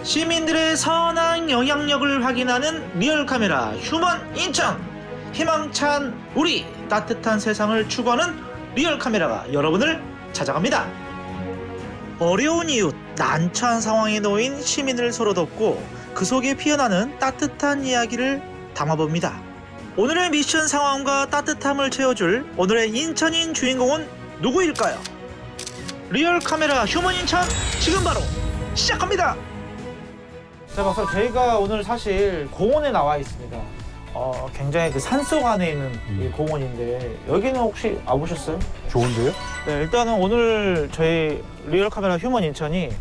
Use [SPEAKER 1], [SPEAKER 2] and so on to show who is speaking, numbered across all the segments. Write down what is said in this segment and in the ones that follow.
[SPEAKER 1] 시민들의 선한 영향력을 확인하는 리얼카메라 휴먼 인천. 희망찬 우리 따뜻한 세상을 추구하는 리얼카메라가 여러분을 찾아갑니다. 어려운 이웃, 난처한 상황에 놓인 시민을 서로 돕고 그 속에 피어나는 따뜻한 이야기를 담아봅니다. 오늘의 미션 상황과 따뜻함을 채워줄 오늘의 인천인 주인공은 누구일까요? 리얼카메라 휴먼 인천 지금 바로 시작합니다. 자, 박사, 저희가 오늘 사실 공원에 나와 있습니다. 굉장히 그 산속 안에 있는 이 공원인데 여기는 혹시 와보셨어요?
[SPEAKER 2] 좋은데요?
[SPEAKER 1] 네, 일단은 오늘 저희 리얼카메라 휴먼 인천이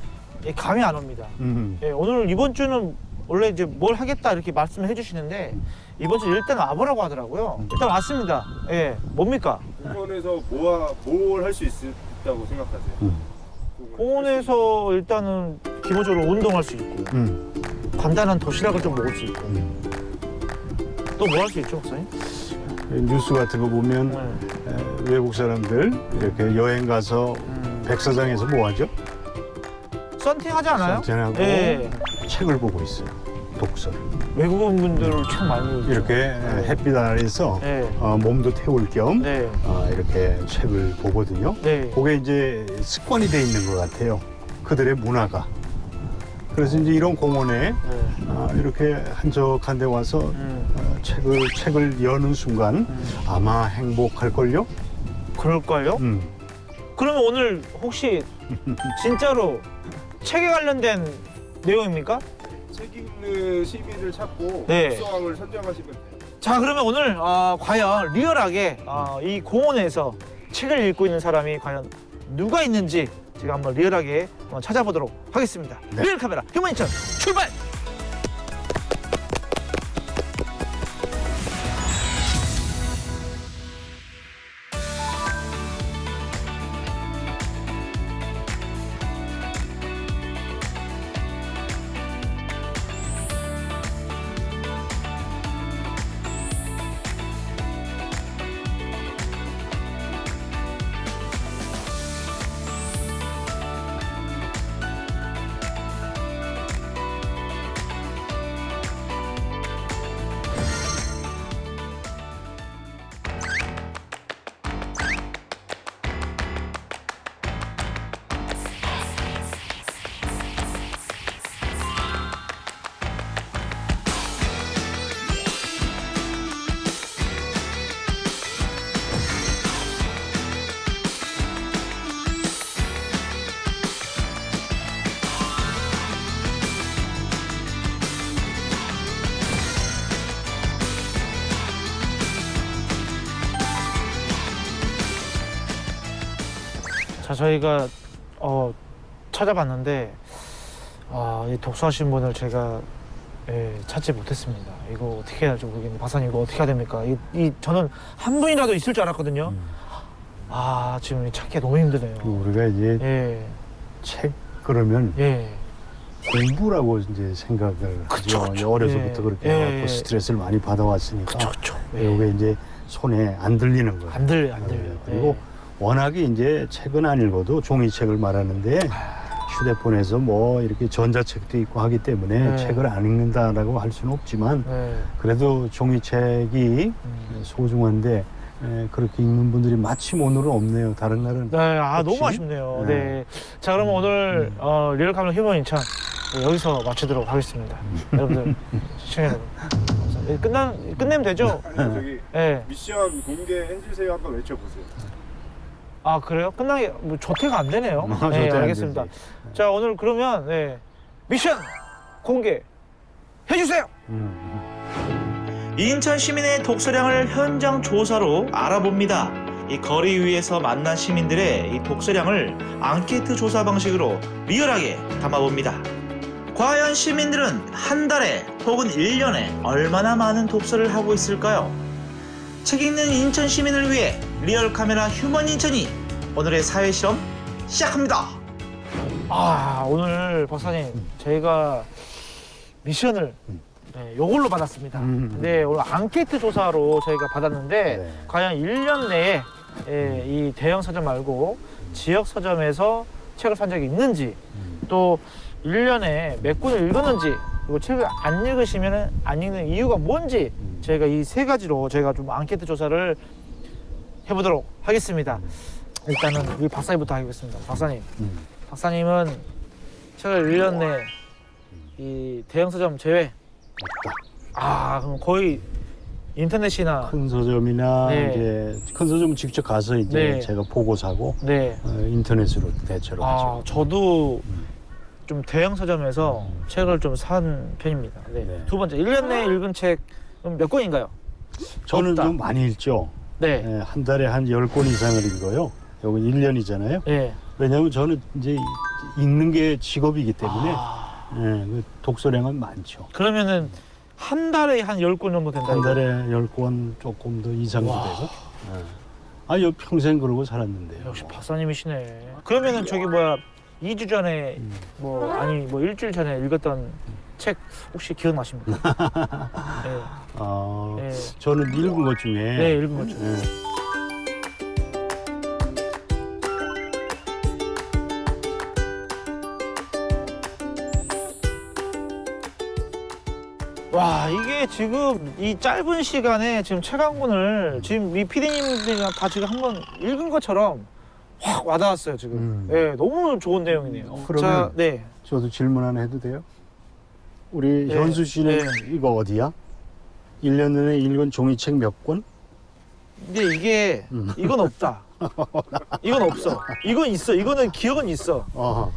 [SPEAKER 1] 감이 안 옵니다. 네, 오늘 이번 주는 원래 이제 뭘 하겠다 이렇게 말씀을 해주시는데 이번 주 일단 와보라고 하더라고요. 일단 왔습니다. 예, 뭡니까?
[SPEAKER 3] 공원에서 뭘 할 수 있다고 생각하세요?
[SPEAKER 1] 공원에서 일단은 기본적으로 운동할 수 있고 간단한 도시락을 좀 먹을 수 있고 또 뭐 할 수 있죠, 목사님?
[SPEAKER 2] 뉴스 같은 거 보면 외국 사람들 이렇게 여행 가서 백사장에서 뭐 하죠?
[SPEAKER 1] 썬팅 하지 않아요?
[SPEAKER 2] 썬팅하고
[SPEAKER 1] 예.
[SPEAKER 2] 책을 보고 있어요. 독서를.
[SPEAKER 1] 외국인 분들 책 많이 읽죠.
[SPEAKER 2] 이렇게 햇빛 아래에서
[SPEAKER 1] 네.
[SPEAKER 2] 몸도 태울 겸
[SPEAKER 1] 네.
[SPEAKER 2] 이렇게 책을 보거든요.
[SPEAKER 1] 네.
[SPEAKER 2] 그게 이제 습관이 돼 있는 것 같아요. 그들의 문화가. 그래서 이제 이런 공원에 이렇게 한적한 데 와서 책을 여는 순간 아마 행복할걸요?
[SPEAKER 1] 그럴걸요? 그러면 오늘 혹시 진짜로 책에 관련된 내용입니까?
[SPEAKER 3] 책 읽는 시민을 찾고
[SPEAKER 1] 네.
[SPEAKER 3] 독서왕을 선정하시면 돼요.
[SPEAKER 1] 자, 그러면 오늘 과연 리얼하게 이 공원에서 책을 읽고 있는 사람이 과연 누가 있는지 제가 한번 리얼하게 한번 찾아보도록 하겠습니다.
[SPEAKER 2] 네.
[SPEAKER 1] 리얼 카메라 휴먼 인천 출발! 자, 저희가 찾아봤는데 이 독서하신 분을 제가 찾지 못했습니다. 이거 어떻게 해야 할지 모르겠는데 박사님 이거 어떻게 해야 됩니까? 저는 한 분이라도 있을 줄 알았거든요. 지금 찾기가 너무 힘드네요.
[SPEAKER 2] 우리가 이제 책 그러면 공부라고 이제 생각을 하죠.
[SPEAKER 1] 그쵸.
[SPEAKER 2] 어려서부터 그렇게 해갖고 스트레스를 많이 받아왔으니까.
[SPEAKER 1] 그쵸.
[SPEAKER 2] 이게 이제 손에 안 들리는 거예요.
[SPEAKER 1] 안 들려요.
[SPEAKER 2] 그리고 워낙에 이제 책은 안 읽어도 종이책을 말하는데 휴대폰에서 뭐 이렇게 전자책도 있고 하기 때문에 책을 안 읽는다라고 할 수는 없지만 그래도 종이책이 소중한데 그렇게 읽는 분들이 마침 오늘은 없네요. 다른 날은.
[SPEAKER 1] 너무 아쉽네요. 네. 자, 그러면 오늘 리얼 카메라 휴먼 인천 여기서 마치도록 하겠습니다. 여러분들 시청자 여러분 끝내면 되죠?
[SPEAKER 3] 아니 저기 미션 공개해주세요 한번 외쳐보세요.
[SPEAKER 1] 그래요? 끝나게 뭐 조퇴가 안 되네요.
[SPEAKER 2] 조퇴 안
[SPEAKER 1] 알겠습니다.
[SPEAKER 2] 되지.
[SPEAKER 1] 자, 오늘 그러면 미션 공개 해주세요. 인천 시민의 독서량을 현장 조사로 알아봅니다. 이 거리 위에서 만난 시민들의 이 독서량을 앙케이트 조사 방식으로 리얼하게 담아봅니다. 과연 시민들은 한 달에 혹은 1년에 얼마나 많은 독서를 하고 있을까요? 책 읽는 인천 시민을 위해 리얼 카메라 휴먼 인천이 오늘의 사회 실험 시작합니다. 오늘 박사님 저희가 미션을 네, 요걸로 받았습니다. 네, 오늘 앙케이트 조사로 저희가 받았는데
[SPEAKER 2] 네.
[SPEAKER 1] 과연 1년 내에 이 대형 서점 말고 지역 서점에서 책을 산 적이 있는지 또 1년에 몇 권을 읽었는지 그리고 책을 안 읽으시면 안 읽는 이유가 뭔지 저희가 이 세 가지로 저희가 좀 앙케이트 조사를 해보도록 하겠습니다. 일단은 우리 박사님부터 하겠습니다. 박사님. 박사님은 책을 1년 내에 이 대형 서점 제외
[SPEAKER 2] 없다.
[SPEAKER 1] 그럼 거의 인터넷이나
[SPEAKER 2] 큰 서점이나
[SPEAKER 1] 네.
[SPEAKER 2] 이제 큰 서점 직접 가서 이제
[SPEAKER 1] 네.
[SPEAKER 2] 제가 보고 사고
[SPEAKER 1] 네.
[SPEAKER 2] 인터넷으로 대체로 하죠.
[SPEAKER 1] 저도 좀 대형 서점에서 책을 좀 산 편입니다. 네.
[SPEAKER 2] 네.
[SPEAKER 1] 두 번째, 1년 내에 읽은 책 몇 권인가요?
[SPEAKER 2] 저는
[SPEAKER 1] 없다.
[SPEAKER 2] 좀 많이 읽죠.
[SPEAKER 1] 네.
[SPEAKER 2] 예, 한 달에 한 10권 이상을 읽어요. 여기 1년이잖아요.
[SPEAKER 1] 네.
[SPEAKER 2] 왜냐하면 저는 이제 읽는 게 직업이기 때문에 그 독서량은 많죠.
[SPEAKER 1] 그러면은 한 달에 한 10권 정도 된다.
[SPEAKER 2] 한 달에 10권 조금 더 이상도 되고. 여 평생 그러고 살았는데요.
[SPEAKER 1] 역시 박사님이시네. 그러면은 저기 2주 전에 뭐 일주일 전에 읽었던 책 혹시 기억나십니까? 네. 네.
[SPEAKER 2] 저는 읽은 것 중에
[SPEAKER 1] 네, 읽은 것 중에. 와, 이게 지금 이 짧은 시간에 지금 책 한 권을 지금 이 PD님들이랑 다 지금 한번 읽은 것처럼 확 와닿았어요, 지금. 네, 너무 좋은 내용이네요.
[SPEAKER 2] 그러면
[SPEAKER 1] 네.
[SPEAKER 2] 저도 질문 하나 해도 돼요? 우리
[SPEAKER 1] 네.
[SPEAKER 2] 현수 씨는
[SPEAKER 1] 네.
[SPEAKER 2] 이거 어디야? 1년 내내 읽은 종이책 몇 권?
[SPEAKER 1] 근데 이게 이건 없다. 이건 없어. 이건 있어. 이거는 기억은 있어.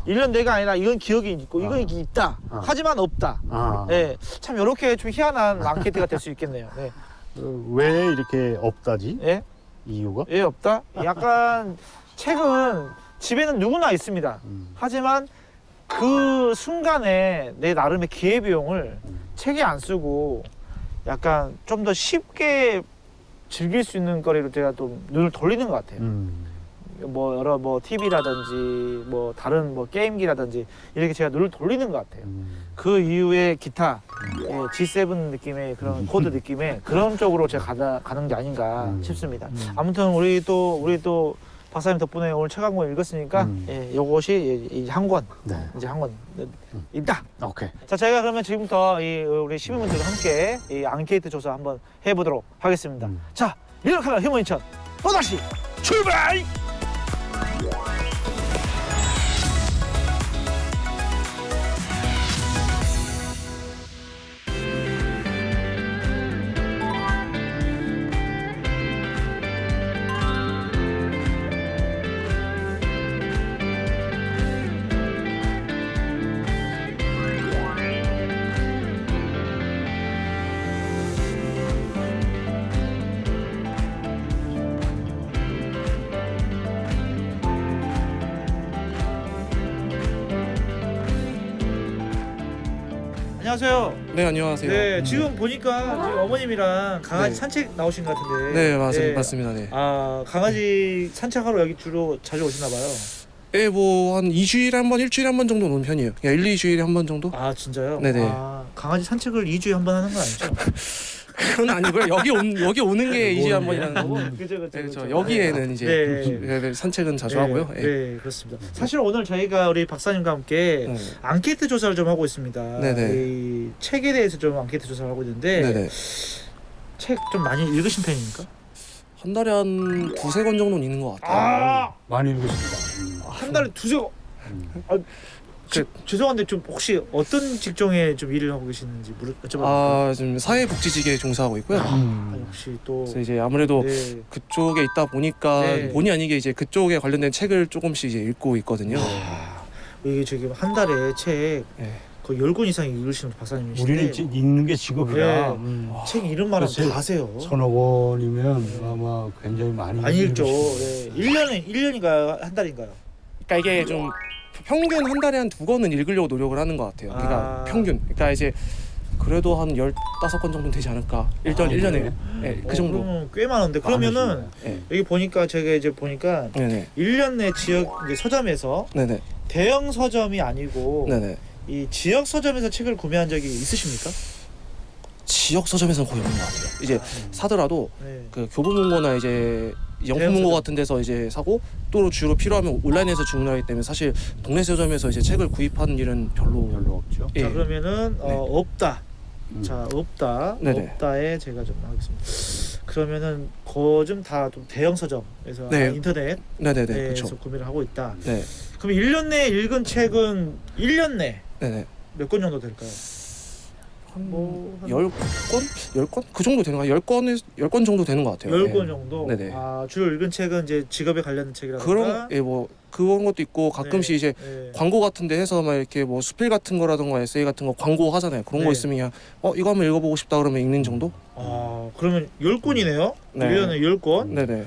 [SPEAKER 1] 1년 내가 아니라 이건 기억이 있고 이건 있다. 하지만 없다. 네, 참 이렇게 좀 희한한 앙케이트가 될 수 있겠네요. 네.
[SPEAKER 2] 왜 이렇게 없다지?
[SPEAKER 1] 예?
[SPEAKER 2] 이유가?
[SPEAKER 1] 예, 없다. 약간 책은 집에는 누구나 있습니다. 하지만 그 순간에 내 나름의 기회비용을 책에 안 쓰고 약간 좀 더 쉽게 즐길 수 있는 거리로 제가 좀 눈을 돌리는 것 같아요. 여러 TV라든지 다른 게임기라든지 이렇게 제가 눈을 돌리는 것 같아요. 그 이후에 기타 G7 느낌의 그런 코드 느낌의 그런 쪽으로 제가 가는 게 아닌가 싶습니다. 아무튼 우리 또 박사님 덕분에 오늘 책 한 권 읽었으니까 요것이 한 권, 이제 한 권 있다.
[SPEAKER 2] 오케이.
[SPEAKER 1] 자, 저희가 그러면 지금부터 우리 시민분들과 함께 이 앙케이트 조사 한번 해보도록 하겠습니다. 자, 리얼 카메라 휴먼 인천 또다시 출발! 안녕하세요.
[SPEAKER 4] 네, 안녕하세요.
[SPEAKER 1] 네, 지금 보니까 지금 어머님이랑 강아지
[SPEAKER 4] 네.
[SPEAKER 1] 산책 나오신 것 같은데.
[SPEAKER 4] 네, 맞습니다. 네.
[SPEAKER 1] 강아지 산책하러 여기 주로 자주 오시나 봐요.
[SPEAKER 4] 네, 한 2주일에 한 번, 일주일에 한 번 정도 오는 편이에요. 그냥 1, 2주일에 한 번 정도?
[SPEAKER 1] 아, 진짜요?
[SPEAKER 4] 네네.
[SPEAKER 1] 강아지 산책을 2주에 한 번 하는 건 아니죠?
[SPEAKER 4] 그건 아니고요. 여기 오는 게 2주에 한 번이라는 거고.
[SPEAKER 1] 그죠.
[SPEAKER 4] 네, 여기에는 이제 산책은 자주 하고요. 네.
[SPEAKER 1] 네, 그렇습니다. 사실 오늘 저희가 우리 박사님과 함께
[SPEAKER 4] 네.
[SPEAKER 1] 앙케이트 조사를 좀 하고 있습니다.
[SPEAKER 4] 네네.
[SPEAKER 1] 이 책에 대해서 좀 앙케이트 조사를 하고 있는데
[SPEAKER 4] 네네.
[SPEAKER 1] 책 좀 많이 읽으신 편입니까?
[SPEAKER 4] 한 달에 한 2-3권 정도는 있는 것 같아요.
[SPEAKER 2] 많이 읽었습니다.
[SPEAKER 1] 한 달에 2권. 죄송한데 좀 혹시 어떤 직종에 좀 일을 하고 계시는지 여쭤봐도
[SPEAKER 4] 지금 사회복지직에 종사하고 있고요.
[SPEAKER 1] 역시 또
[SPEAKER 4] 그래서 이제 아무래도
[SPEAKER 1] 네.
[SPEAKER 4] 그쪽에 있다 보니까
[SPEAKER 1] 네.
[SPEAKER 4] 본의 아니게 이제 그쪽에 관련된 책을 조금씩 이제 읽고 있거든요.
[SPEAKER 1] 이게 지금 한 달에 책
[SPEAKER 4] 네.
[SPEAKER 1] 거의 10권 이상 읽으시는 박사님이신데
[SPEAKER 2] 우리는 읽는 게 직업이라
[SPEAKER 1] 책 이름만 하면 다 아세요.
[SPEAKER 2] 서너 권이면 아마 굉장히 많이
[SPEAKER 1] 읽죠.
[SPEAKER 2] 읽으시죠.
[SPEAKER 1] 네. 1년인가요? 한 달인가요?
[SPEAKER 4] 그러니까 이게 좀 평균 한 달에 한 2권은 읽으려고 노력을 하는 것 같아요. 그러니까 평균. 그러니까 이제 그래도 한 15권 정도 되지 않을까. 1년에. 네, 그 정도.
[SPEAKER 1] 그러면 꽤 많은데. 그러면은
[SPEAKER 4] 네.
[SPEAKER 1] 여기 보니까 제가 이제 보니까
[SPEAKER 4] 네네.
[SPEAKER 1] 1년 내 지역 이제 서점에서
[SPEAKER 4] 네네.
[SPEAKER 1] 대형 서점이 아니고
[SPEAKER 4] 네네.
[SPEAKER 1] 이 지역 서점에서 책을 구매한 적이 있으십니까?
[SPEAKER 4] 지역 서점에서는 거의 없는 것 같아요. 이제 사더라도
[SPEAKER 1] 네.
[SPEAKER 4] 그 교보문고나 이제 영품문고 같은 데서 이제 사고 또 주로 필요하면 온라인에서 주문하기 때문에 사실 동네 서점에서 이제 책을 구입하는 일은 별로
[SPEAKER 2] 없죠.
[SPEAKER 4] 예.
[SPEAKER 1] 자 그러면은
[SPEAKER 4] 네.
[SPEAKER 1] 없다. 자 없다.
[SPEAKER 4] 네네.
[SPEAKER 1] 없다에 제가 좀 하겠습니다. 그러면은 거좀 다 좀 대형 서점에서
[SPEAKER 4] 네.
[SPEAKER 1] 인터넷
[SPEAKER 4] 네네네
[SPEAKER 1] 에서
[SPEAKER 4] 그렇죠.
[SPEAKER 1] 구매를 하고 있다.
[SPEAKER 4] 네.
[SPEAKER 1] 그럼 1년 내에 읽은 책은 1년 내
[SPEAKER 4] 네네.
[SPEAKER 1] 몇 권 정도 될까요?
[SPEAKER 4] 한
[SPEAKER 1] 뭐, 한
[SPEAKER 4] 10건? 10건? 그 정도 되는 거 10건 정도 되는 것 같아요.
[SPEAKER 1] 10권
[SPEAKER 4] 예.
[SPEAKER 1] 정도.
[SPEAKER 4] 네네.
[SPEAKER 1] 아, 주로 읽은 책은 이제 직업에 관련된 책이라든가
[SPEAKER 4] 그런 뭐 그런 것도 있고 가끔씩
[SPEAKER 1] 네,
[SPEAKER 4] 이제
[SPEAKER 1] 네.
[SPEAKER 4] 광고 같은 데 해서 막 이렇게 뭐 수필 같은 거라든가 에세이 같은 거 광고 하잖아요. 그런
[SPEAKER 1] 네.
[SPEAKER 4] 거 있으면 그냥 이거 한번 읽어보고 싶다 그러면 읽는 정도?
[SPEAKER 1] 아, 그러면 10권이네요.
[SPEAKER 4] 네.
[SPEAKER 1] 1년에 10권.
[SPEAKER 4] 네네.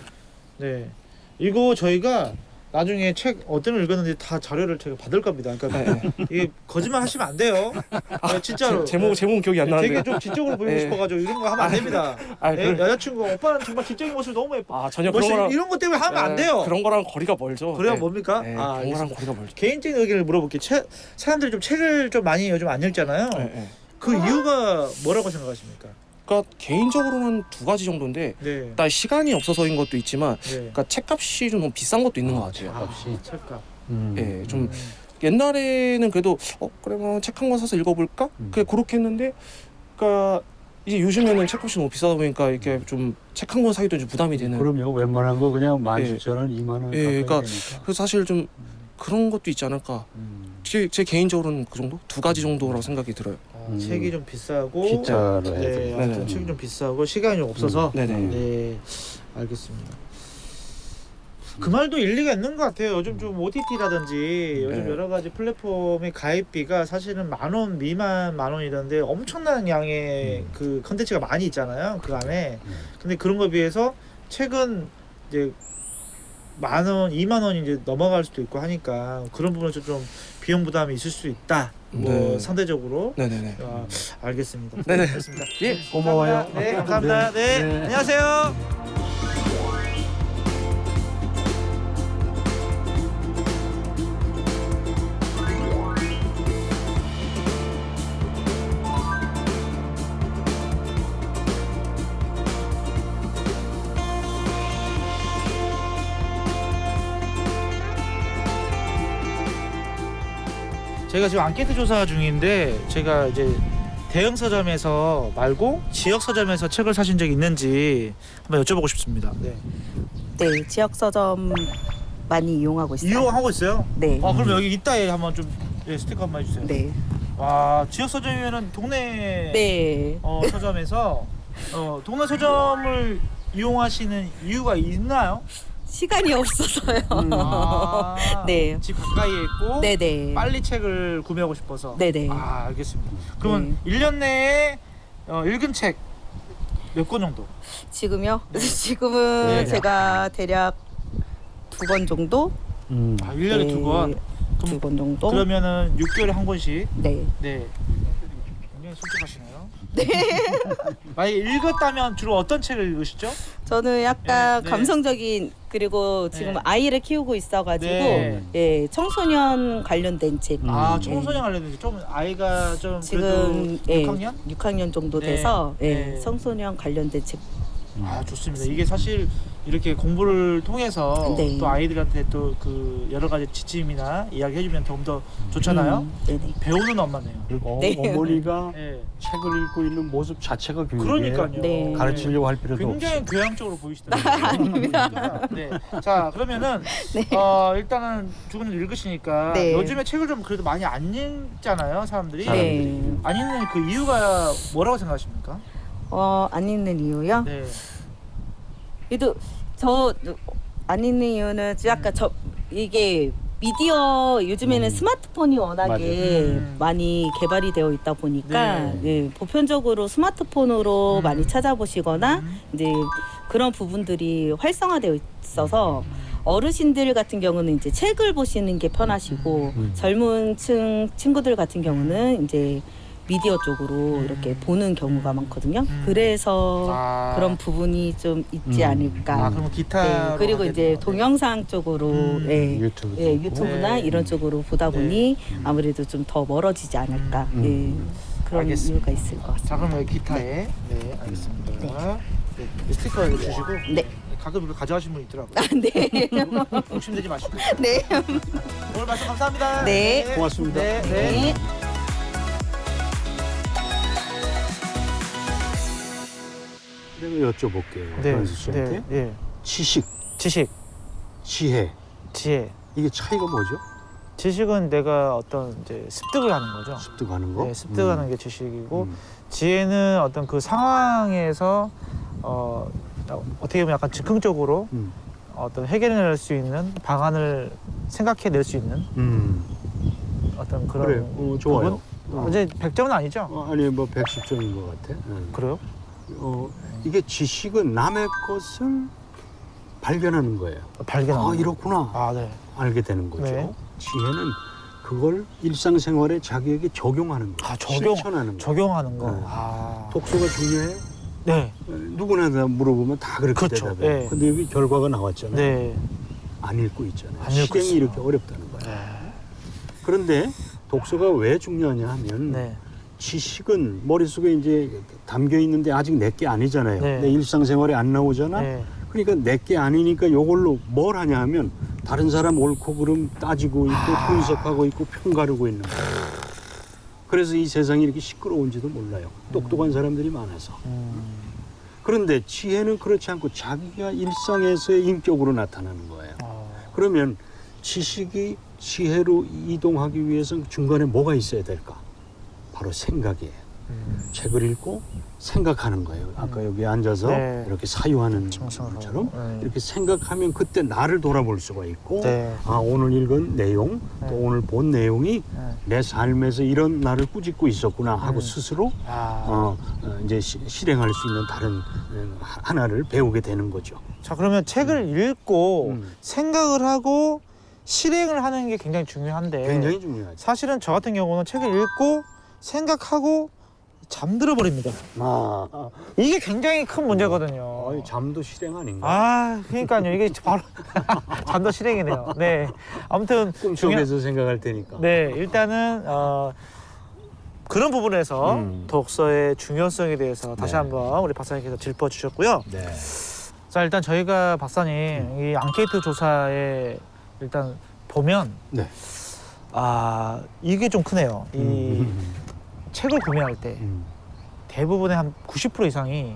[SPEAKER 1] 네. 이거 저희가 나중에 책 어떤 걸 읽었는지 다 자료를 제가 받을 겁니다. 그러니까
[SPEAKER 4] 네.
[SPEAKER 1] 이게 거짓말 하시면 안 돼요. 네, 진짜로.
[SPEAKER 4] 제목은 기억이 안 나는데.
[SPEAKER 1] 되게 좀 지적으로 보이고
[SPEAKER 4] 네.
[SPEAKER 1] 싶어가지고 이런 거 하면 안 됩니다. 네, 여자친구가 오빠는 정말 지적인 모습이 너무 예뻐.
[SPEAKER 4] 전혀 그런
[SPEAKER 1] 멋있어.
[SPEAKER 4] 거랑
[SPEAKER 1] 이런 것 때문에 하면 안 돼요.
[SPEAKER 4] 그런 거랑 거리가 멀죠.
[SPEAKER 1] 그래야
[SPEAKER 4] 네.
[SPEAKER 1] 뭡니까?
[SPEAKER 4] 네,
[SPEAKER 1] 아,
[SPEAKER 4] 그런 거랑
[SPEAKER 1] 알겠습니다.
[SPEAKER 4] 거리가 멀죠.
[SPEAKER 1] 개인적인 의견을 물어볼게요. 사람들이 좀 책을 좀 많이 요즘 안 읽잖아요.
[SPEAKER 4] 네, 네.
[SPEAKER 1] 그 이유가 뭐라고 생각하십니까?
[SPEAKER 4] 그러니까 개인적으로는 두 가지 정도인데
[SPEAKER 1] 네.
[SPEAKER 4] 일단 시간이 없어서인 것도 있지만
[SPEAKER 1] 네.
[SPEAKER 4] 그러니까 책값이 좀 너무 비싼 것도 있는 것 같아요.
[SPEAKER 1] 값이 책값.
[SPEAKER 4] 예, 좀 옛날에는 그래도 그러면 책 한 권 사서 읽어볼까? 그렇게 했는데, 그러니까 이제 요즘에는 책값이 너무 비싸다 보니까 이렇게 좀 책 한 권 사기도 좀 부담이 되는.
[SPEAKER 2] 그럼요. 웬만한 거 그냥 17,000원, 2만 원
[SPEAKER 4] 예,
[SPEAKER 2] 가까이
[SPEAKER 4] 그러니까
[SPEAKER 2] 되니까.
[SPEAKER 4] 그래서 사실 좀 그런 것도 있지 않을까. 제 개인적으로는 그 정도? 두 가지 정도라고 생각이 들어요.
[SPEAKER 1] 책이 좀 비싸고
[SPEAKER 2] 기타로 해야
[SPEAKER 1] 네,
[SPEAKER 2] 되니까.
[SPEAKER 1] 아무튼
[SPEAKER 4] 네네.
[SPEAKER 1] 책이 좀 비싸고 시간이 좀 없어서
[SPEAKER 4] 네네.
[SPEAKER 1] 네, 알겠습니다. 그 말도 일리가 있는 것 같아요. 요즘 좀 OTT라든지 요즘
[SPEAKER 4] 네.
[SPEAKER 1] 여러 가지 플랫폼의 가입비가 사실은 10,000원 미만 10,000원이던데 엄청난 양의 그 컨텐츠가 많이 있잖아요. 그 안에. 근데 그런 거에 비해서 책은 이제 10,000원, 20,000원이 이제 넘어갈 수도 있고 하니까 그런 부분에서 좀 비용 부담이 있을 수 있다. 뭐
[SPEAKER 4] 네.
[SPEAKER 1] 상대적으로.
[SPEAKER 4] 네네네.
[SPEAKER 1] 아, 알겠습니다.
[SPEAKER 4] 네네.
[SPEAKER 1] 알겠습니다.
[SPEAKER 2] 예, 고마워요.
[SPEAKER 1] 감사합니다. 네, 감사합니다. 네,
[SPEAKER 2] 네.
[SPEAKER 1] 안녕하세요. 제가 지금 앙케이트 조사 중인데 제가 이제 대형 서점에서 말고 지역 서점에서 책을 사신 적 있는지 한번 여쭤보고 싶습니다. 네.
[SPEAKER 5] 네, 지역 서점 많이 이용하고 있어요.
[SPEAKER 1] 이용하고 있어요?
[SPEAKER 5] 네.
[SPEAKER 1] 아, 그럼 여기 이따에 한번 좀 스티커 한번 해주세요.
[SPEAKER 5] 네.
[SPEAKER 1] 와, 지역 서점이면은 동네
[SPEAKER 5] 네.
[SPEAKER 1] 서점에서 동네 서점을 이용하시는 이유가 있나요?
[SPEAKER 5] 시간이 없어서요.
[SPEAKER 1] 아,
[SPEAKER 5] 네.
[SPEAKER 1] 집 가까이에 있고
[SPEAKER 5] 네네.
[SPEAKER 1] 빨리 책을 구매하고 싶어서.
[SPEAKER 5] 네네.
[SPEAKER 1] 아, 알겠습니다. 그러면 1년 내에 읽은 책 몇 권 정도?
[SPEAKER 5] 지금요? 지금은
[SPEAKER 1] 네.
[SPEAKER 5] 제가 대략 2권 정도?
[SPEAKER 1] 아, 1년에
[SPEAKER 5] 네.
[SPEAKER 1] 2권.
[SPEAKER 5] 2권 정도?
[SPEAKER 1] 그러면은 6개월에 한 권씩.
[SPEAKER 5] 네.
[SPEAKER 1] 네. 굉장히 솔직하시네요. 네. 만약에 읽었다면 주로 어떤 책을 읽으시죠?
[SPEAKER 5] 저는 약간
[SPEAKER 1] 네.
[SPEAKER 5] 감성적인 그리고 지금
[SPEAKER 1] 네.
[SPEAKER 5] 아이를 키우고 있어가지고
[SPEAKER 1] 네.
[SPEAKER 5] 예, 청소년 관련된 책.
[SPEAKER 1] 아, 청소년 관련된 좀 아이가 좀
[SPEAKER 5] 지금
[SPEAKER 1] 그래도 6학년?
[SPEAKER 5] 6학년 정도
[SPEAKER 1] 네.
[SPEAKER 5] 돼서 예,
[SPEAKER 1] 네.
[SPEAKER 5] 청소년 관련된 책.
[SPEAKER 1] 아, 좋습니다. 이게 사실 이렇게 공부를 통해서
[SPEAKER 5] 네.
[SPEAKER 1] 또 아이들한테 또 그 여러 가지 지침이나 이야기 해주면 좀 더 좋잖아요.
[SPEAKER 5] 네네.
[SPEAKER 1] 배우는 엄마네요.
[SPEAKER 2] 그리고
[SPEAKER 5] 네.
[SPEAKER 2] 어머니가
[SPEAKER 1] 네.
[SPEAKER 2] 책을 읽고 있는 모습 자체가 교육이에요.
[SPEAKER 1] 그러니까요.
[SPEAKER 5] 네.
[SPEAKER 2] 가르치려고 할 필요도
[SPEAKER 1] 굉장히
[SPEAKER 2] 없어.
[SPEAKER 1] 교양적으로 보이시더라고요. 아닙니다. 네. 자, 그러면은 일단은 두 분은 읽으시니까
[SPEAKER 5] 네.
[SPEAKER 1] 요즘에 책을 좀 그래도 많이 안 읽잖아요, 사람들이.
[SPEAKER 5] 네.
[SPEAKER 1] 안 읽는 그 이유가 뭐라고 생각하십니까?
[SPEAKER 5] 안 읽는 이유요?
[SPEAKER 1] 네.
[SPEAKER 5] 그래도 저 안 읽는 이유는 약간 이게 미디어 요즘에는 스마트폰이 워낙에
[SPEAKER 1] 맞아요.
[SPEAKER 5] 많이 개발이 되어 있다 보니까
[SPEAKER 1] 네.
[SPEAKER 5] 예, 보편적으로 스마트폰으로 많이 찾아보시거나
[SPEAKER 1] 음.
[SPEAKER 5] 이제 그런 부분들이 활성화되어 있어서 어르신들 같은 경우는 이제 책을 보시는 게 편하시고 젊은 층 친구들 같은 경우는 이제 미디어 쪽으로 이렇게 보는 경우가 많거든요. 그래서 그런 부분이 좀 있지 않을까.
[SPEAKER 1] 아, 그럼 기타
[SPEAKER 5] 네, 그리고 이제 동영상 쪽으로 예,
[SPEAKER 2] 유튜브.
[SPEAKER 5] 예, 유튜브나
[SPEAKER 1] 네.
[SPEAKER 5] 이런 쪽으로 보다 보니 아무래도 좀 더 멀어지지 않을까. 예. 그런
[SPEAKER 1] 알겠습니다.
[SPEAKER 5] 이유가 있을 것 같습니다.
[SPEAKER 1] 자, 그럼 여기 기타에 네, 알겠습니다. 네, 스티커 주시고
[SPEAKER 5] 네.
[SPEAKER 1] 가끔 이거 가져가시는 분 있더라고요.
[SPEAKER 5] 네.
[SPEAKER 1] 욕심내지 마시고.
[SPEAKER 5] 네.
[SPEAKER 1] 오늘 말씀 감사합니다.
[SPEAKER 5] 네.
[SPEAKER 2] 고맙습니다.
[SPEAKER 1] 네. 네.
[SPEAKER 5] 네.
[SPEAKER 2] 내가 여쭤볼게요.
[SPEAKER 1] 네.
[SPEAKER 2] 현수 씨한테.
[SPEAKER 1] 네.
[SPEAKER 2] 지식,
[SPEAKER 1] 지식,
[SPEAKER 2] 지혜
[SPEAKER 1] 지혜.
[SPEAKER 2] 이게 차이가 뭐죠?
[SPEAKER 1] 지식은 내가 어떤 이제 습득을 하는 거죠.
[SPEAKER 2] 습득하는 거?
[SPEAKER 1] 네, 습득하는 게 지식이고
[SPEAKER 2] 음.
[SPEAKER 1] 지혜는 어떤 그 상황에서 어떻게 보면 약간 즉흥적으로
[SPEAKER 2] 음.
[SPEAKER 1] 어떤 해결해낼 수 있는 방안을 생각해낼 수 있는 어떤 그런
[SPEAKER 2] 그래, 좋아요.
[SPEAKER 1] 부분? 이제 100점은 아니죠?
[SPEAKER 2] 아니 뭐 110점인 것 같아.
[SPEAKER 1] 그래요?
[SPEAKER 2] 이게 지식은 남의 것을 발견하는 거예요.
[SPEAKER 1] 발견하는
[SPEAKER 2] 아
[SPEAKER 1] 거.
[SPEAKER 2] 이렇구나
[SPEAKER 1] 아, 네.
[SPEAKER 2] 알게 되는 거죠.
[SPEAKER 1] 네.
[SPEAKER 2] 지혜는 그걸 일상생활에 자기에게 적용하는 거예요.
[SPEAKER 1] 아, 적용.
[SPEAKER 2] 실천하는 거예요.
[SPEAKER 1] 적용하는 거.
[SPEAKER 2] 네.
[SPEAKER 1] 아.
[SPEAKER 2] 독서가 중요해요?
[SPEAKER 1] 네.
[SPEAKER 2] 누구나 다 물어보면 다 그렇게
[SPEAKER 1] 그렇죠.
[SPEAKER 2] 대답해요.
[SPEAKER 1] 네.
[SPEAKER 2] 근데 여기 결과가 나왔잖아요.
[SPEAKER 1] 네.
[SPEAKER 2] 안 읽고 있잖아요.
[SPEAKER 1] 안 읽고
[SPEAKER 2] 실행이
[SPEAKER 1] 있어요.
[SPEAKER 2] 이렇게 어렵다는 거예요.
[SPEAKER 1] 네.
[SPEAKER 2] 그런데 독서가 왜 중요하냐 하면
[SPEAKER 1] 네.
[SPEAKER 2] 지식은 머릿속에 이제 담겨 있는데 아직 내게 아니잖아요.
[SPEAKER 1] 네.
[SPEAKER 2] 내 일상생활에 안 나오잖아.
[SPEAKER 1] 네.
[SPEAKER 2] 그러니까 내게 아니니까 이걸로 뭘 하냐 하면 다른 사람 옳고 그름 따지고 있고 분석하고 있고 평가하고 있는 거예요. 그래서 이 세상이 이렇게 시끄러운지도 몰라요. 똑똑한 사람들이 많아서. 그런데 지혜는 그렇지 않고 자기가 일상에서의 인격으로 나타나는 거예요. 그러면 지식이 지혜로 이동하기 위해서는 중간에 뭐가 있어야 될까? 바로 생각이에요. 책을 읽고 생각하는 거예요. 아까 여기 앉아서
[SPEAKER 1] 네.
[SPEAKER 2] 이렇게 사유하는
[SPEAKER 1] 정상으로.
[SPEAKER 2] 것처럼
[SPEAKER 1] 네.
[SPEAKER 2] 이렇게 생각하면 그때 나를 돌아볼 수가 있고
[SPEAKER 1] 네.
[SPEAKER 2] 아 오늘 읽은 내용
[SPEAKER 1] 네.
[SPEAKER 2] 또 오늘 본 내용이
[SPEAKER 1] 네.
[SPEAKER 2] 내 삶에서 이런 나를 꾸짖고 있었구나 하고 스스로 이제 실행할 수 있는 다른 하나를 배우게 되는 거죠.
[SPEAKER 1] 자, 그러면 책을 읽고 생각을 하고 실행을 하는 게 굉장히 중요한데
[SPEAKER 2] 굉장히 중요하죠.
[SPEAKER 1] 사실은 저 같은 경우는 책을 읽고 생각하고 잠들어 버립니다. 이게 굉장히 큰 문제거든요.
[SPEAKER 2] 잠도 실행 아닌가?
[SPEAKER 1] 아, 그러니까요. 이게 바로 잠도 실행이네요. 네. 아무튼
[SPEAKER 2] 꿈속에서 생각할 테니까.
[SPEAKER 1] 네, 일단은 그런 부분에서 독서의 중요성에 대해서 다시
[SPEAKER 2] 네.
[SPEAKER 1] 한번 우리 박사님께서 짚어주셨고요.
[SPEAKER 2] 네.
[SPEAKER 1] 자, 일단 저희가 박사님 이 앙케이트 조사에 일단 보면
[SPEAKER 2] 네.
[SPEAKER 1] 이게 좀 크네요. 이 책을 구매할 때 대부분의 한 90% 이상이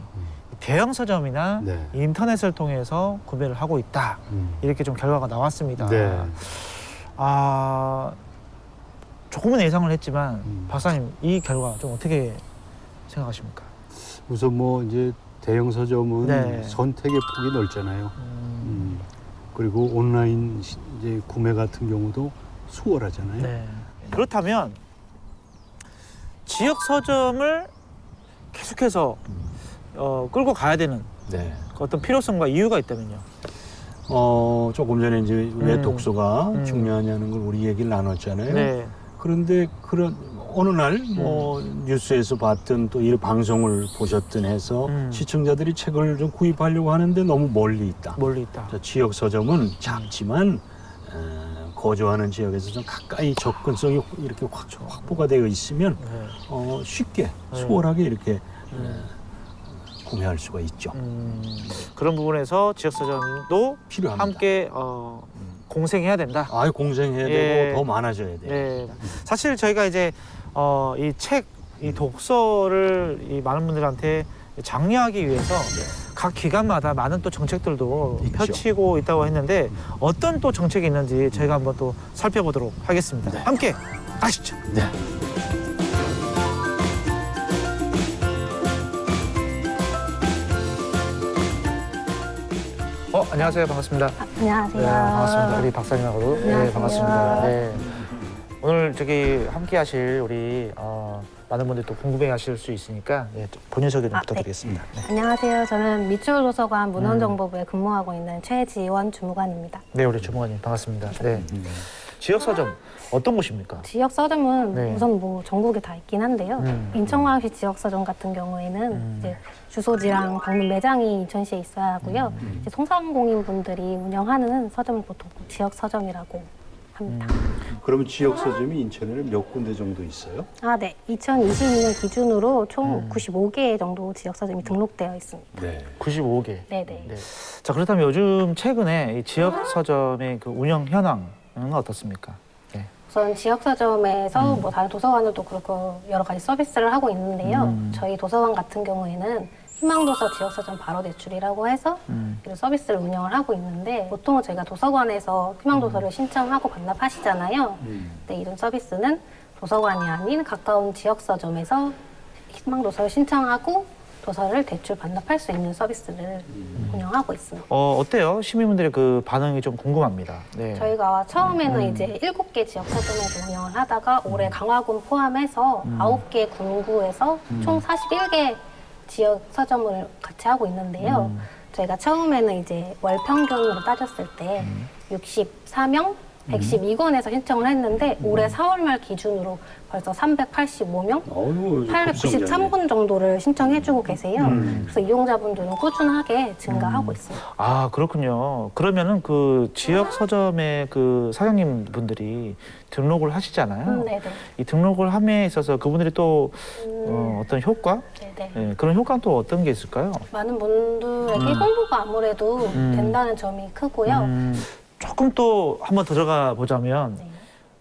[SPEAKER 1] 대형 서점이나
[SPEAKER 2] 네.
[SPEAKER 1] 인터넷을 통해서 구매를 하고 있다. 이렇게 좀 결과가 나왔습니다.
[SPEAKER 2] 네.
[SPEAKER 1] 조금은 예상을 했지만 박사님 이 결과 좀 어떻게 생각하십니까?
[SPEAKER 2] 우선 뭐 이제 대형 서점은
[SPEAKER 1] 네.
[SPEAKER 2] 선택의 폭이 넓잖아요. 그리고 온라인 이제 구매 같은 경우도 수월하잖아요.
[SPEAKER 1] 네. 그렇다면 지역 서점을 계속해서 끌고 가야 되는
[SPEAKER 2] 네.
[SPEAKER 1] 어떤 필요성과 이유가 있다면요.
[SPEAKER 2] 조금 전에 이제 왜 독서가
[SPEAKER 1] 음.
[SPEAKER 2] 중요하냐는 걸 우리 얘기를 나눴잖아요.
[SPEAKER 1] 네.
[SPEAKER 2] 그런데 그런 어느 날 뭐 뉴스에서 봤든 또 이 방송을 보셨든 해서 시청자들이 책을 좀 구입하려고 하는데 너무 멀리 있다.
[SPEAKER 1] 멀리 있다.
[SPEAKER 2] 자, 지역 서점은 작지만 거주하는 지역에서 좀 가까이 접근성이 이렇게 확보가 되어 있으면
[SPEAKER 1] 네.
[SPEAKER 2] 쉽게 수월하게 이렇게 구매할 수가 있죠.
[SPEAKER 1] 그런 부분에서 지역 서점도
[SPEAKER 2] 필요합니다.
[SPEAKER 1] 함께 공생해야 된다.
[SPEAKER 2] 공생해야
[SPEAKER 1] 예.
[SPEAKER 2] 되고 더 많아져야 돼요.
[SPEAKER 1] 네. 사실 저희가 이제 이 책, 이 독서를 이 많은 분들한테 장려하기 위해서 각 기관마다 많은 또 정책들도
[SPEAKER 2] 있죠.
[SPEAKER 1] 펼치고 있다고 했는데 어떤 또 정책이 있는지 저희가 한번 또 살펴보도록 하겠습니다. 함께 가시죠.
[SPEAKER 2] 네.
[SPEAKER 1] 안녕하세요. 반갑습니다.
[SPEAKER 6] 안녕하세요.
[SPEAKER 1] 네, 반갑습니다. 우리 박사님하고도. 네,
[SPEAKER 6] 안녕하세요.
[SPEAKER 1] 반갑습니다. 네. 오늘 저기 함께 하실 우리 많은 분들이 또 궁금해 하실 수 있으니까 본인 소개 좀 부탁드리겠습니다. 네.
[SPEAKER 6] 안녕하세요. 저는 미추홀도서관 문헌정보부에 근무하고 있는 최지원 주무관입니다.
[SPEAKER 1] 네, 우리 주무관님 반갑습니다. 네. 지역 서점 어떤 곳입니까?
[SPEAKER 6] 지역 서점은
[SPEAKER 1] 네.
[SPEAKER 6] 우선 뭐 전국에 다 있긴 한데요. 인천광역시 지역 서점 같은 경우에는 이제 주소지랑 방문 매장이 인천시에 있어야 하고요. 이제 소상공인 분들이 운영하는 서점을 보통 지역 서점이라고 합니다.
[SPEAKER 2] 그러면 지역 서점이 인천에는 몇 군데 정도 있어요?
[SPEAKER 6] 아, 네. 2022년 기준으로 총 95개 정도 지역 서점이 등록되어 있습니다.
[SPEAKER 2] 네.
[SPEAKER 1] 95개.
[SPEAKER 6] 네네.
[SPEAKER 1] 네. 자, 그렇다면 요즘 최근에 이 지역 서점의 그 운영 현황은 어떻습니까? 네.
[SPEAKER 6] 우선 지역 서점에서 뭐 다른 도서관들도 그렇고 여러 가지 서비스를 하고 있는데요. 저희 도서관 같은 경우에는 희망도서 지역서점 바로 대출이라고 해서 이런 서비스를 운영을 하고 있는데 보통은 저희가 도서관에서 희망도서를 신청하고 반납하시잖아요. 근데 이런 서비스는 도서관이 아닌 가까운 지역서점에서 희망도서를 신청하고 도서를 대출 반납할 수 있는 서비스를 운영하고 있습니다.
[SPEAKER 1] 어때요? 시민분들의 그 반응이 좀 궁금합니다. 네.
[SPEAKER 6] 저희가 처음에는 이제 7개 지역 서점에서 운영을 하다가 올해 강화군 포함해서 9개 군구에서 총 41개 지역 서점을 같이 하고 있는데요. 저희가 처음에는 이제 월 평균으로 따졌을 때 64명, 112권에서 신청을 했는데 올해 4월 말 기준으로 벌써 385명, 893권 정도를 신청해주고 계세요. 그래서 이용자분들은 꾸준하게 증가하고 있습니다.
[SPEAKER 1] 아, 그렇군요. 그러면은 그 지역 서점의 그 사장님 분들이 등록을 하시잖아요.
[SPEAKER 6] 네네.
[SPEAKER 1] 이 등록을 함에 있어서 그분들이 또 어떤 효과?
[SPEAKER 6] 네네.
[SPEAKER 1] 네, 그런 효과는 또 어떤 게 있을까요?
[SPEAKER 6] 많은 분들에게 홍보가 아무래도 된다는 점이 크고요.
[SPEAKER 1] 조금 또 한번 들어가 보자면
[SPEAKER 6] 네.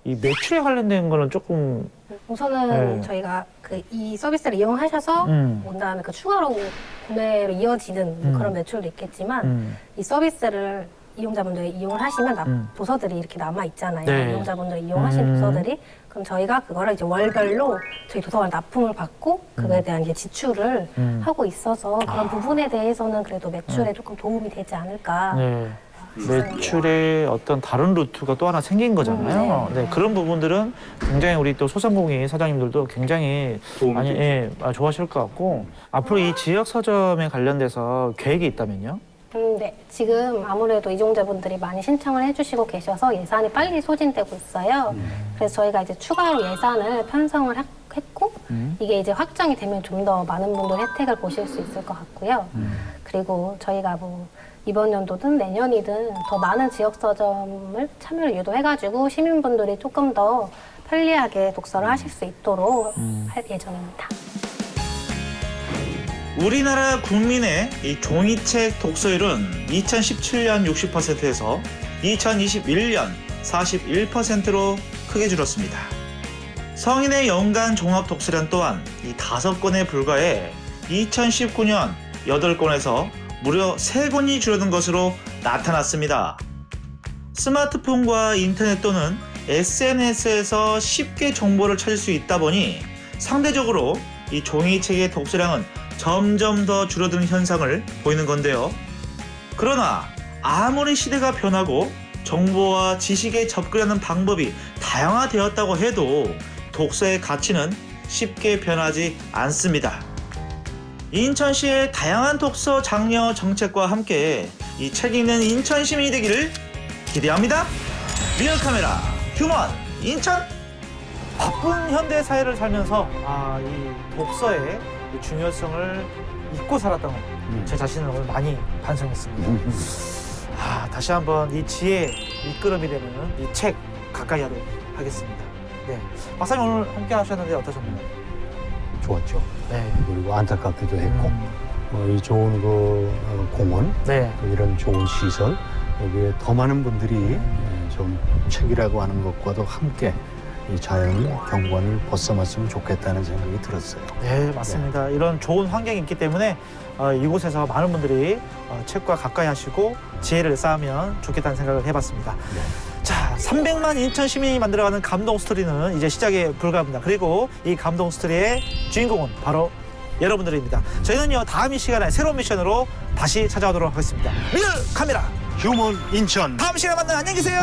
[SPEAKER 1] 이 매출에 관련된 거는 조금
[SPEAKER 6] 우선은
[SPEAKER 1] 네.
[SPEAKER 6] 저희가 이 서비스를 이용하셔서 온 다음에 추가로 구매로 이어지는 그런 매출도 있겠지만 이 서비스를 이용자분들이 이용을 하시면 도서들이 이렇게 남아 있잖아요.
[SPEAKER 1] 네.
[SPEAKER 6] 이용자분들이 이용하신 도서들이 그럼 저희가 그거를 이제 월별로 저희 도서관 납품을 받고 그거에 대한 이제 지출을 하고 있어서 그런 부분에 대해서는 그래도 매출에 조금 도움이 되지 않을까.
[SPEAKER 1] 네. 매출의 어떤 다른 루트가 또 하나 생긴 거잖아요. 네, 그런 부분들은 굉장히 우리 또 소상공인 사장님들도 굉장히 많이 좋아하실 것 같고 앞으로 이 지역 서점에 관련돼서 계획이 있다면요?
[SPEAKER 6] 네. 지금 아무래도 이용자분들이 많이 신청을 해주시고 계셔서 예산이 빨리 소진되고 있어요. 그래서 저희가 이제 추가로 예산을 편성을 했고 이게 이제 확정이 되면 좀 더 많은 분들 혜택을 보실 수 있을 것 같고요. 그리고 저희가 뭐 이번 연도든 내년이든 더 많은 지역 서점을 참여를 유도해가지고 시민분들이 조금 더 편리하게 독서를 하실 수 있도록 할 예정입니다.
[SPEAKER 1] 우리나라 국민의 이 종이책 독서율은 2017년 60%에서 2021년 41%로 크게 줄었습니다. 성인의 연간 종합 독서량 또한 이 5권에 불과해 2019년 8권에서 무려 3권이 줄어든 것으로 나타났습니다. 스마트폰과 인터넷 또는 SNS에서 쉽게 정보를 찾을 수 있다 보니 상대적으로 이 종이책의 독서량은 점점 더 줄어드는 현상을 보이는 건데요. 그러나 아무리 시대가 변하고 정보와 지식에 접근하는 방법이 다양화되었다고 해도 독서의 가치는 쉽게 변하지 않습니다. 인천시의 다양한 독서 장려 정책과 함께 이 책 읽는 인천 시민이 되기를 기대합니다. 리얼카메라 휴먼 인천. 바쁜 현대 사회를 살면서 이 독서의 이 중요성을 잊고 살았던 제 자신을 오늘 많이 반성했습니다. 다시 한번 이 지혜의 이끌음이 되는 이 책 가까이 하도록 하겠습니다. 네, 박사님 오늘 함께 하셨는데 어떠셨나요?
[SPEAKER 2] 좋았죠.
[SPEAKER 1] 네.
[SPEAKER 2] 그리고 안타깝기도 했고 이 좋은 공원,
[SPEAKER 1] 네.
[SPEAKER 2] 또 이런 좋은 시설 여기에 더 많은 분들이 좀 책이라고 하는 것과도 함께 이 자연 경관을 벗삼았으면 좋겠다는 생각이 들었어요.
[SPEAKER 1] 네, 맞습니다. 이런 좋은 환경이 있기 때문에 이곳에서 많은 분들이 책과 가까이 하시고 지혜를 쌓으면 좋겠다는 생각을 해봤습니다.
[SPEAKER 2] 네.
[SPEAKER 1] 자, 300만 인천 시민이 만들어가는 감동 스토리는 이제 시작에 불과합니다. 그리고 이 감동 스토리의 주인공은 바로 여러분들입니다. 저희는요, 다음 이 시간에 새로운 미션으로 다시 찾아오도록 하겠습니다. 리얼 카메라
[SPEAKER 2] 휴먼 인천.
[SPEAKER 1] 다음 시간에 만나요. 안녕히 계세요.